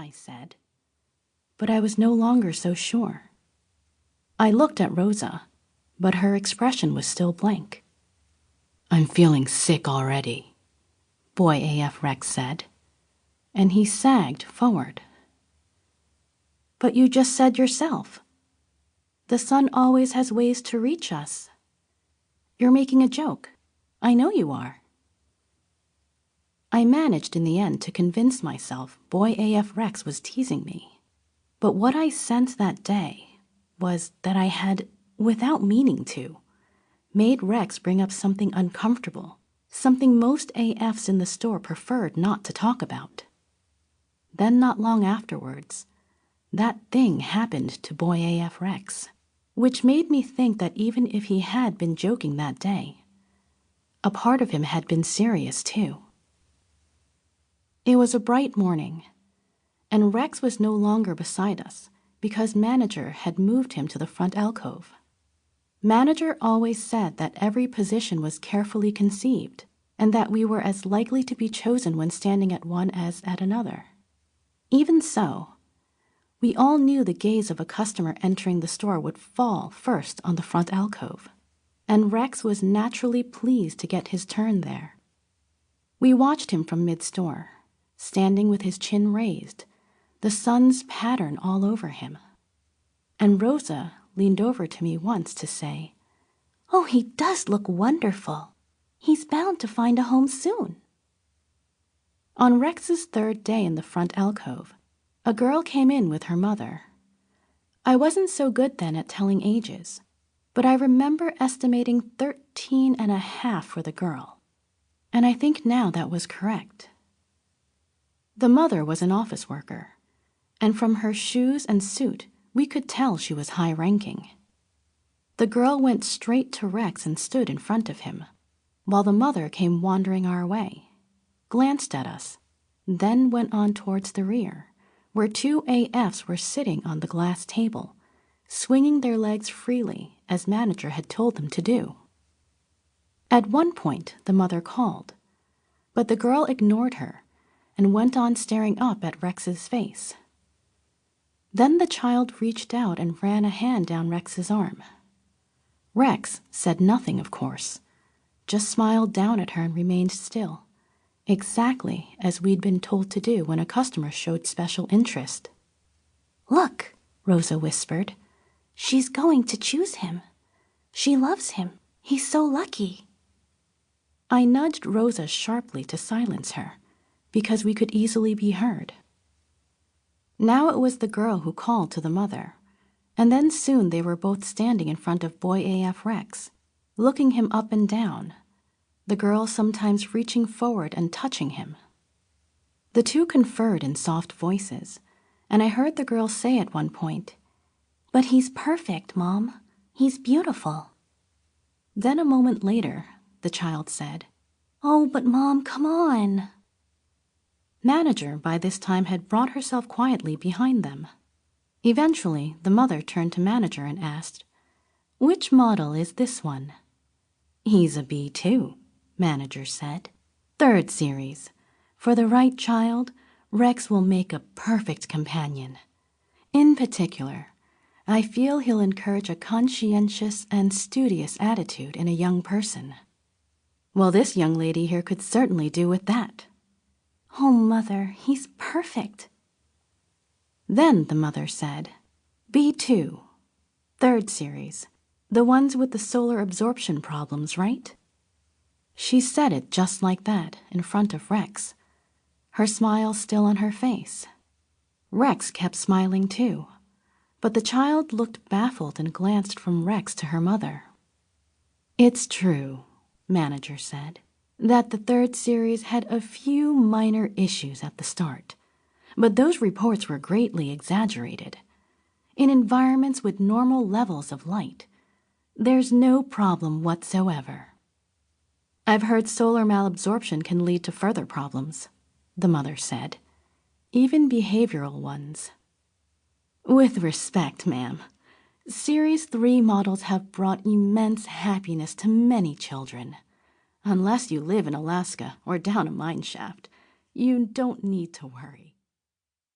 I said. But I was no longer so sure. I looked at Rosa, but her expression was still blank. "I'm feeling sick already," Boy AF Rex said, and he sagged forward. "But you just said yourself. The sun always has ways to reach us. You're making a joke. I know you are." I managed in the end to convince myself Boy AF Rex was teasing me. But what I sensed that day was that I had, without meaning to, made Rex bring up something uncomfortable, something most AFs in the store preferred not to talk about. Then not long afterwards, that thing happened to Boy AF Rex, which made me think that even if he had been joking that day, a part of him had been serious too. It was a bright morning, and Rex was no longer beside us because Manager had moved him to the front alcove. Manager always said that every position was carefully conceived and that we were as likely to be chosen when standing at one as at another. Even so, we all knew the gaze of a customer entering the store would fall first on the front alcove, and Rex was naturally pleased to get his turn there. We watched him from mid-store, standing with his chin raised, the sun's pattern all over him. And Rosa leaned over to me once to say, "Oh, he does look wonderful. He's bound to find a home soon." On Rex's third day in the front alcove, a girl came in with her mother. I wasn't so good then at telling ages, but I remember estimating 13 and a half for the girl, and I think now that was correct. The mother was an office worker, and from her shoes and suit, we could tell she was high-ranking. The girl went straight to Rex and stood in front of him, while the mother came wandering our way, glanced at us, then went on towards the rear, where two AFs were sitting on the glass table, swinging their legs freely as Manager had told them to do. At one point, the mother called, but the girl ignored her and went on staring up at Rex's face. Then the child reached out and ran a hand down Rex's arm. Rex said nothing, of course, just smiled down at her and remained still, exactly as we'd been told to do when a customer showed special interest. "Look," Rosa whispered, "she's going to choose him. She loves him. He's so lucky." I nudged Rosa sharply to silence her, because we could easily be heard. Now it was the girl who called to the mother, and then soon they were both standing in front of Boy AF Rex, looking him up and down, the girl sometimes reaching forward and touching him. The two conferred in soft voices, and I heard the girl say at one point, "But he's perfect, Mom. He's beautiful." Then a moment later, the child said, "Oh, but Mom, come on." Manager by this time had brought herself quietly behind them. Eventually, the mother turned to Manager and asked, "Which model is this one?" "He's a B2, Manager said. "Third series. For the right child, Rex will make a perfect companion. In particular, I feel he'll encourage a conscientious and studious attitude in a young person." "Well, this young lady here could certainly do with that." "Oh, Mother, he's perfect." Then the mother said, "B2, third series, the ones with the solar absorption problems, right?" She said it just like that in front of Rex, her smile still on her face. Rex kept smiling too, but the child looked baffled and glanced from Rex to her mother. "It's true," Manager said, "that the third series had a few minor issues at the start, but those reports were greatly exaggerated. In environments with normal levels of light, there's no problem whatsoever." "I've heard solar malabsorption can lead to further problems," the mother said, "even behavioral ones." "With respect, ma'am, Series 3 models have brought immense happiness to many children. Unless you live in Alaska or down a mine shaft, you don't need to worry."